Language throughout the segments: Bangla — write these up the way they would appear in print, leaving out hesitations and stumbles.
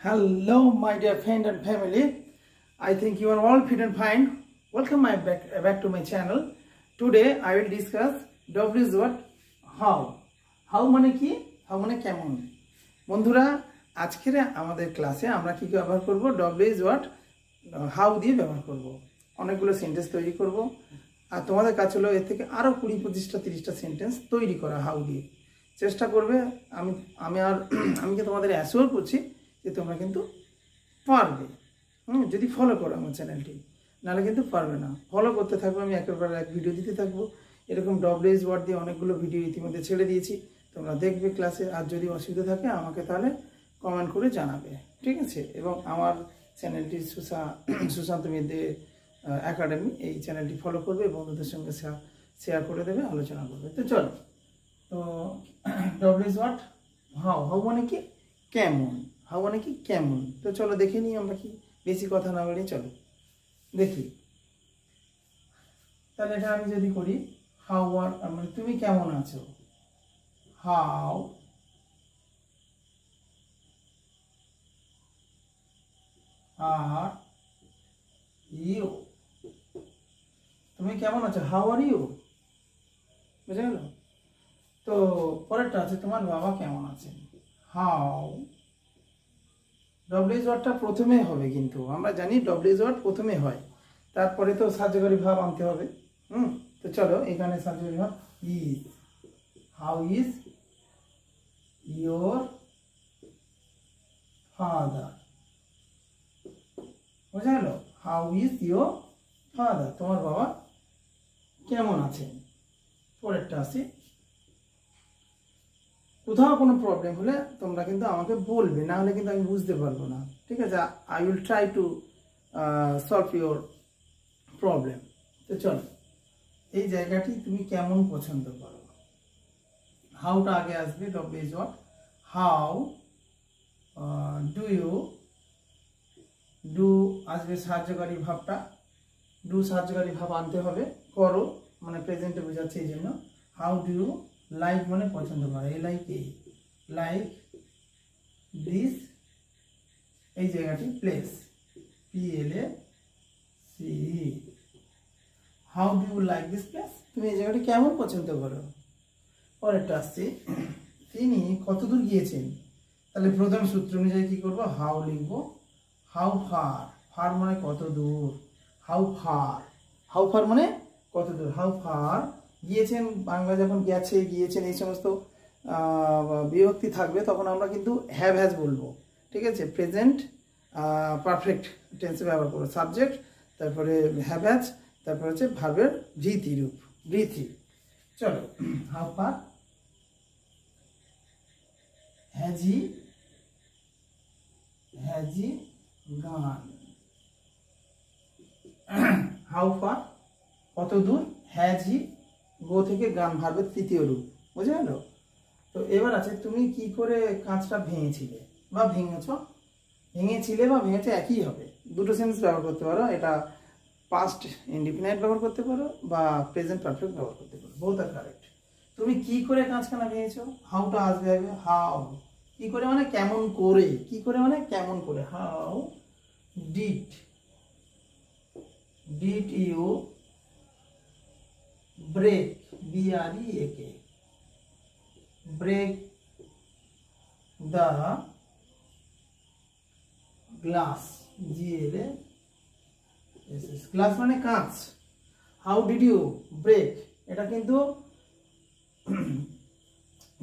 Hello, my dear friend and family. I think you are all fit and fine. Welcome back to my channel. Today I will discuss W is what? How. How মানে কি? How মানে কেমন? বন্ধুরা আজকের আমাদের ক্লাসে আমরা কি ব্যবহার করব? W is what? How দিয়ে ব্যবহার করব। অনেকগুলো সেন্টেন্স তৈরি করব। আর তোমাদের কাছে হলো এর থেকে আরো 20-25টা 30টা সেন্টেন্স তৈরি করা হাউ দিয়ে। চেষ্টা করবে আমি কি তোমাদের অ্যাসিওর করছি যে তোমরা কিন্তু পারবে যদি ফলো করো আমার চ্যানেলটি, নাহলে কিন্তু পারবে না। ফলো করতে থাকবো, আমি একের পর এক ভিডিও দিতে থাকবো। এরকম ডব্লিউএস ওয়ার্ড দিয়ে অনেকগুলো ভিডিও ইতিমধ্যে ছেড়ে দিয়েছি, তোমরা দেখবে ক্লাসে। আর যদি অসুবিধা থাকে আমাকে তাহলে কমেন্ট করে জানাবে, ঠিক আছে? এবং আমার চ্যানেলটি সুশান্ত মিদ্দে একাডেমি, এই চ্যানেলটি ফলো করবে, বন্ধুদের সঙ্গে শেয়ার করে দেবে, আলোচনা করবে। তো চলো, তো ডব্লিউএস ওয়ার্ড হাউ। হাউ মানে কি? কেমন। হাউ মানে কি? কেমন। তো চলো দেখে নিই আমরা কি, বেশি কথা না বলি, চলো দেখি। তাহলে এটা আমি যদি করি হাউ আর, মানে তুমি কেমন আছো। How are you. তুমি কেমন আছো, হাউ আর ইউ। বুঝে গেল? তো পরেরটা আছে তোমার বাবা কেমন আছেন। হাউ। ডব্লিউএস ওয়ার্ডটা প্রথমে হবে, কিন্তু আমরা জানি ডব্লিউএস ওয়ার্ড প্রথমে হয়, তারপরে তো সাহায্যকারী ভাব আনতে হবে। তো চলো এখানে সাহায্যকারী ভাব is. How is your father. বুঝা গেল? হাউ ইজ ইয়োর ফাদার, তোমার বাবা কেমন আছেন। পরেরটা আছে, কোথাও কোনো প্রবলেম হলে তোমরা কিন্তু আমাকে বলবে, না হলে কিন্তু আমি বুঝতে পারবো না, ঠিক আছে? I will try to solve your problem. তো চলো, এই জায়গাটি তুমি কেমন পছন্দ করো। হাউটা আগে আসবে, W S word. How do you. Do আসবে সাহায্যকারী ভাবটা, ডু সাহায্যকারী ভাব আনতে হবে, করো মানে প্রেজেন্টে বোঝাচ্ছে, এই জন্য। হাউ ডু ইউ লাইক মানে পছন্দ করে, এই লাইক, এই লাইক দিস, এই জায়গাটি place, PLACE। How do you like this place, তুমি এই জায়গাটি কেমন পছন্দ করো। পরেরটা আসছে, তিনি কতদূর গিয়েছেন। তাহলে প্রধান সূত্র অনুযায়ী কি করবো, হাউ লিখবো। How far. ফার মানে কত দূর। How far. হাউ ফার মানে কত দূর। হাউ ফার গিয়েছেন, বাংলা যখন গেছে গিয়েছেন এই সমস্ত বিভক্তি থাকবে, তখন আমরা কিন্তু হ্যাভ হ্যাজ বলবো, ঠিক আছে? প্রেজেন্ট পারফেক্ট টেন্সে ব্যবহার করবো। সাবজেক্ট, তারপরে হ্যাভ হ্যাজ, তারপরে হচ্ছে ভার্বের ভৃতি রূপ, বৃথি। চলো, হাউ ফার হ্যাজ হি গান। হাউ ফার কত দূর, হ্যাজ হি গো থেকে গান, ভার্বের তৃতীয় রূপ। বুঝে গেল? তো এবার আছে, তুমি কি করে কাঁচটা ভেঙেছিলে বা ভেঙেছ। ভেঙেছিলে বা ভেঙেছে একই হবে, দুটো সেন্টেন্স ব্যবহার করতে পারো। এটা পাস্ট ইনডিফিনাইট ব্যবহার করতে পারো বা প্রেজেন্ট পারফেক্ট ব্যবহার করতে পারো, বোথ আর কারেক্ট। তুমি কি করে কাঁচখানা ভেঙেছো, হাউটা আসবে আগে। হাউ কি করে মানে কেমন করে, কি করে মানে কেমন করে। How did you break, BREAK, break the glass, GLASS, glass মানে কাঁচ। হাউ ডিড ইউ ব্রেক, এটা কিন্তু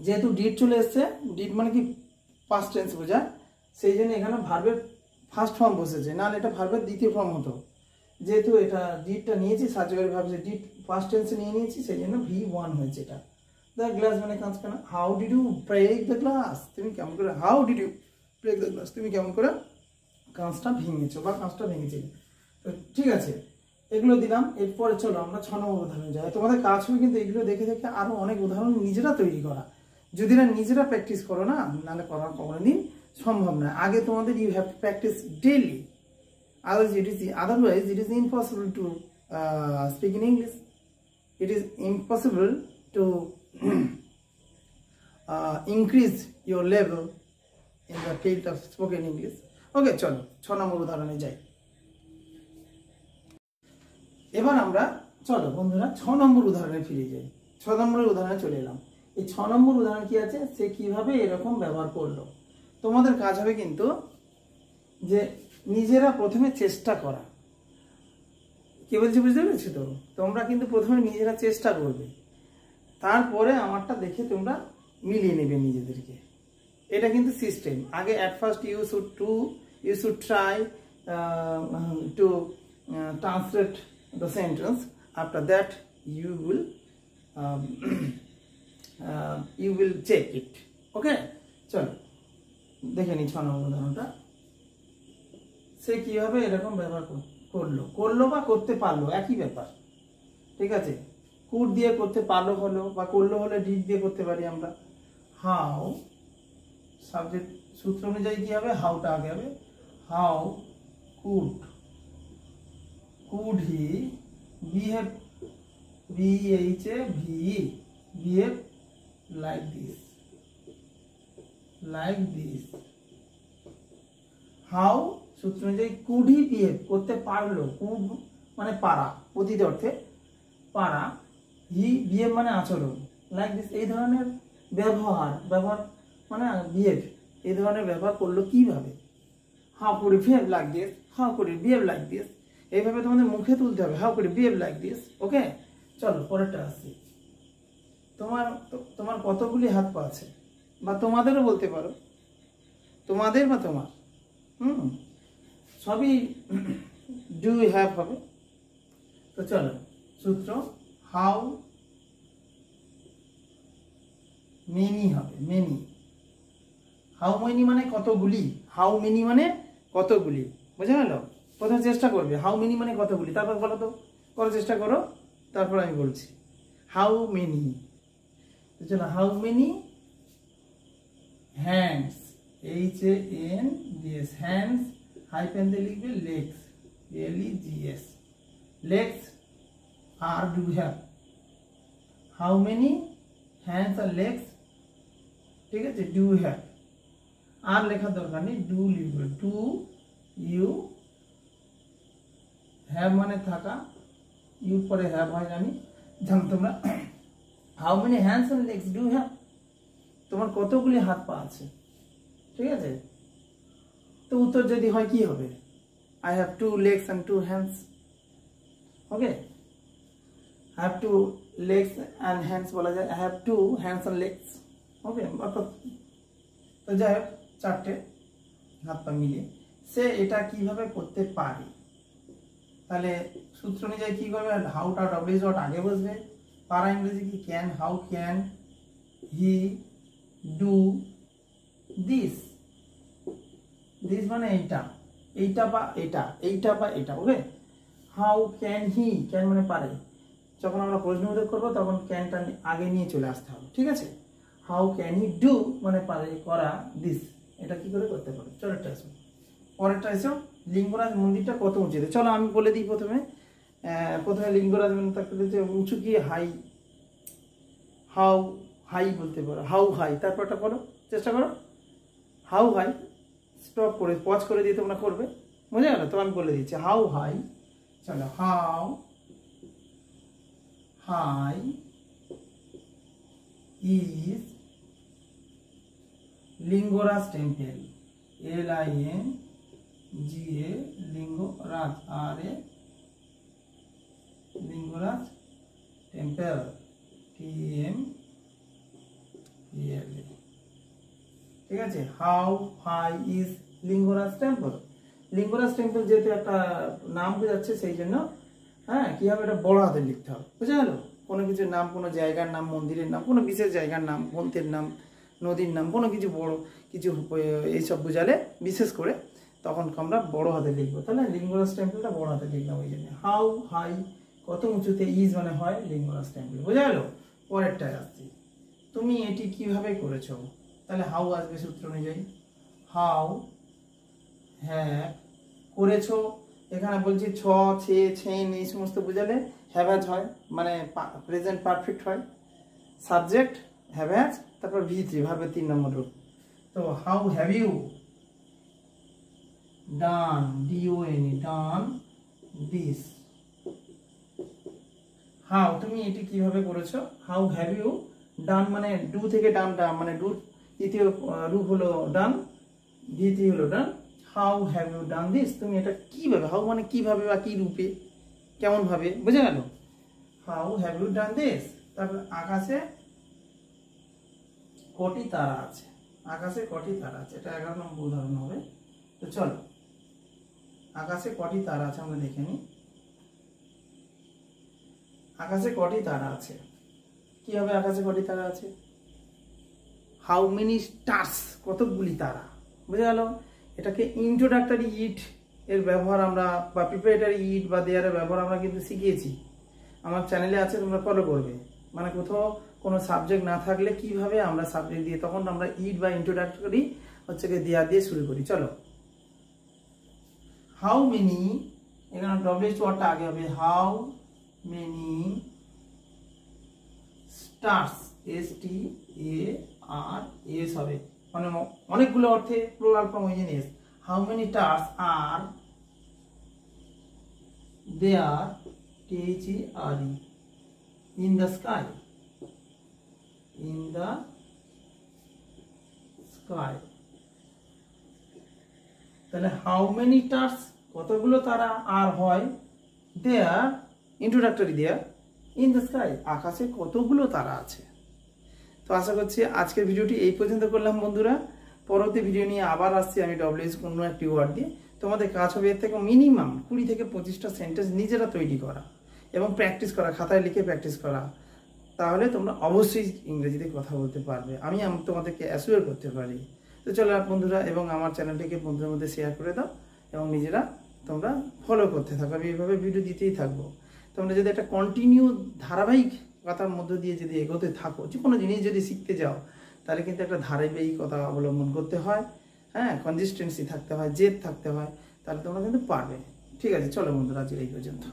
যেহেতু ডিড চলে এসছে, ডিড মানে কি পাস্ট টেন্স বোঝায়, সেই জন্য এখানে ভার্বের ফার্স্ট ফর্ম বসেছে, নাহলে এটা ভার্বের দ্বিতীয় ফর্ম হতো। যেহেতু এটা ডিডটা নিয়েছি, সাহায্যকারী ভাব যে ডিড ফার্স্ট টেন্সে নিয়ে নিয়েছি, সেই জন্য V1 হয়েছে এটা। দ্য গ্লাস মানে কাঁচখানা। How did you break the glass, তুমি কেমন করে, how did you break the glass, তুমি কেমন করে কাঁচটা ভেঙেছো বা কাঁচটা ভেঙেছিলে। তো ঠিক আছে, এগুলো দিলাম। এরপরে চলো আমরা 6 নম্বর উদাহরণে যাই। তোমাদের কাজ হবে কিন্তু এগুলো দেখে দেখে আরো অনেক উদাহরণ নিজেরা তৈরি করা। যদি না নিজেরা প্র্যাকটিস করো না, নাহলে করার কোনোদিন সম্ভব না। আগে তোমাদের you have to practise daily, otherwise it is impossible to speak in English. It is impossible to increase your level in the field of spoken English. ওকে, চলো 6 নম্বর উদাহরণে যাই। এবার আমরা চলো বন্ধুরা 6 নম্বর উদাহরণে ফিরে যাই। 6 নম্বরের উদাহরণে চলে এলাম। এই 6 নম্বর উদাহরণ কি আছে, সে কিভাবে এরকম ব্যবহার করলো। তোমাদের কাজ হবে কিন্তু যে নিজেরা প্রথমে চেষ্টা করা। কি বলছি বুঝতে পেরেছো তো? তোমরা কিন্তু প্রথমে নিজেরা চেষ্টা করবে, তারপরে আমারটা দেখে তোমরা মিলিয়ে নেবে নিজেদেরকে। এটা কিন্তু সিস্টেম। আগে at first you should try to translate the sentence. After that you will check it. Okay, চলো দেখে নি 6 নম্বর উদাহরণটা। সে কিভাবে এরকম ব্যবহার করলো বা করতে পারলো, একই ব্যাপার। ঠিক আছে, কুড দিয়ে করতে পারলো হলো বা করলো হলে ডিড দিয়ে করতে পারি আমরা। হাউ সাবজেক্ট সূত্র অনুযায়ী কি হবে, হাউটা আগে হবে। How could he behave, behave like this. How সূত্র অনুযায়ী কুড হি বিহেভ, করতে পারলো। কুড মানে পারা, অতীত অর্থে পারা। হি বিহেভ মানে আচরণ। লাইক দিস এই ধরনের ব্যবহার মানে বিহেভ, এই ধরনের ব্যবহার করলো কিভাবে। How could he behave like this, how could he behave like this, এইভাবে তোমাদের মুখে তুলতে হবে। How could he behave like this. Okay, চলো পরেরটা আসছি। তোমার কতগুলি হাত পা আছে, বা তোমাদেরও বলতে পারো, তোমাদের বা তোমার, সবই ডু হ্যাভ হবে। তো চলো সূত্র হাউ মেনি হবে। হাউ মেনি মানে কতগুলি, হাউ মেনি মানে কতগুলি, বুঝা গেল? প্রথমে চেষ্টা করবে হাউ মেনি মানে কতগুলি, তারপর বলো তো, করার চেষ্টা করো, তারপর আমি বলছি। হাউ মেনি, চলো how many hands, HANDS, hands hyphen দিয়ে লিখবে লেগস, LEGS, লেগস আর do have. How many hands আর লেগস, ঠিক আছে, ডু হ্যাভ। আর লেখার দরকার নেই, ডু লিখবে। ডু ইউ হ্যাভ মানে থাকা, ইউ পরে হ্যাভ হয় জানি, জানো তোমরা। How many hands and legs do have, তোমার কতগুলি হাত পা আছে, ঠিক আছে। তো উত্তর যদি হয় কি হবে, I have 2 legs and 2 hands. Okay, I have 2 legs and hands বলা যায়, I have 2 hands and legs. ওকে, তো যাই হোক 4টে হাত পা মিলিয়ে সে এটা কিভাবে করতে পারে। তাহলে সূত্র অনুযায়ী কি করবে, হাউটা ডব্লিউ ডট আগে বসবে। পারা ইংরেজি কি can, how can he do this. This মানে এইটা বা এটা। ওকে, হাউ ক্যান হি, ক্যান মানে পারে। যখন আমরা প্রশ্নবোধক করবো তখন ক্যানটা আগে নিয়ে চলে আসতে হবে, ঠিক আছে। হাউ ক্যান হি ডু মানে পারে করা দিস, এটা কি করে করতে পারে। চলো পরেরটা এসো, লিঙ্গরাজ মন্দিরটা কত উঁচুতে। চলো আমি বলে দিই প্রথমে লিঙ্গরাজ মন্দির উঁচু কি, হাই। হাউ হাই বলতে পারো, হাউ হাই, তারপরটা বলো, চেষ্টা করো। হাউ হাই, স্টপ করে পজ করে দিয়ে তোমরা করবে, বুঝে গেল তো? আমি বলে দিচ্ছি হাউ হাই। চলো how high is Lingaraj temple, LINGA, Lingaraj, RA, Lingaraj temple, TEMPL, ঠিক আছে। How high is Lingaraj temple. Lingaraj temple যেহেতু একটা নাম বোঝাচ্ছে সেই জন্য কি হবে, এটা বড় হাতে লিখতে হবে, বুঝা গেল? কোনো কিছুর নাম, কোনো জায়গার নাম, মন্দিরের নাম, কোনো বিশেষ জায়গার নাম, গ্রন্থের নাম, নদীর নাম, কোনো কিছু বড় কিছু এইসব বোঝালে বিশেষ করে তখন আমরা বড় হাতে লিখবো। তাহলে লিঙ্গরাজ টেম্পলটা বড় হাতে লিখলাম ওই জন্য। হাউ হাই কত উঁচুতে, ইজ মানে হয় লিঙ্গরাজ টেম্পল, বোঝা গেল? পরেরটায় আসছি, তুমি এটি কিভাবে করেছো। তাহলে হাউ আসবে সূত্র অনুযায়ী। হাউ হ্যাভ করেছো, এখানে বলছি ছ, ছে, ছেন এই সমস্ত বোঝালে হ্যাভাজ হয়, মানে প্রেজেন্ট পারফেক্ট হয়। সাবজেক্ট হ্যাভাজ, তারপর V3 ভার্বের 3 নম্বর রূপ। তো তো how have you done, D-O-N-E, done this. How, তুমি এটি কিভাবে করেছো? হাউ হ্যাভ ইউ ডান মানে ডু থেকে ডান, মানে ডু তৃতীয় রূপ হলো ডান, দ্বিতীয় হলো done. How have you done this, তুমি এটা কিভাবে, হাউ মানে কিভাবে বা কি রূপে, কেমন ভাবে, বুঝে গেল? How have you done this. তারপর আকাশে কটি তারা আছে, আকাশে কটি তারা আছে, এটা 11 নম্বর উদাহরণ হবে। তো চলো, আকাশে কটি তারা আছে আমরা দেখে নিই। আকাশে কটি তারা আছে, কি হবে? আকাশে কটি তারা আছে, হাউ মেনি স্টার্স, কতগুলি তারা, বুঝে গেল? এটাকে ইন্ট্রোডাক্টরি ইট এর ব্যবহার আমরা, বা প্রিপারেটরি ইট বা দেয়ারের ব্যবহার আমরা কিন্তু শিখিয়েছি, আমার চ্যানেলে আছে, তোমরা ফলো করবে। মানে কোথাও কোনো সাবজেক্ট না থাকলে কিভাবে আমরা সাবজেক্ট দিয়ে, তখন আমরা ইট বা ইন্ট্রোডাক্টরি হচ্ছে কি দেয়ার দিয়ে শুরু করি। চলো, হাউ মেনি, এখানে ডব্লিউ ওয়ার্ডটা আগে হবে, হাউ মেনি স্টার্স, STARS হবে, মানে অনেকগুলো অর্থে প্লুরাল ফর্ম হয়ে জিনিস। How many stars are there, THERE, in the sky, in the sky. তাহলে হাউ মেনি স্টার্স, কতগুলো তারা, আর হয় there, introductory there, in the sky, আকাশে কতগুলো তারা আছে। তো আশা করছি আজকের ভিডিওটি এই পর্যন্ত করলাম বন্ধুরা। পরবর্তী ভিডিও নিয়ে আবার আসছি আমি ডব্লিউএস কোনো একটি ওয়ার্ড দিয়ে। তোমাদের কাজ হবে এর থেকে মিনিমাম 20 থেকে 25টা সেন্টেন্স নিজেরা তৈরি করা এবং প্র্যাকটিস করা, খাতায় লিখে প্র্যাকটিস করা। তাহলে তোমরা অবশ্যই ইংরেজিতে কথা বলতে পারবে, আমি তোমাদেরকে অ্যাসিওর করতে পারি। তো চলো বন্ধুরা, এবং আমার চ্যানেলটিকে বন্ধুদের মধ্যে শেয়ার করে দাও এবং নিজেরা তোমরা ফলো করতে থাকো। আমি এইভাবে ভিডিও দিতেই থাকবো। তোমরা যদি একটা কন্টিনিউ ধারাবাহিকতার মধ্য দিয়ে যদি এগোতে থাকো, যে কোনো জিনিস যদি শিখতে যাও, তাহলে কিন্তু একটা ধারাবাহিকতা অবলম্বন করতে হয়, হ্যাঁ, কনসিস্টেন্সি থাকতে হয়, জেদ থাকতে হয়, তাহলে তোমরা কিন্তু পারবে। ঠিক আছে, চলো বন্ধুরা, আজ এই পর্যন্ত।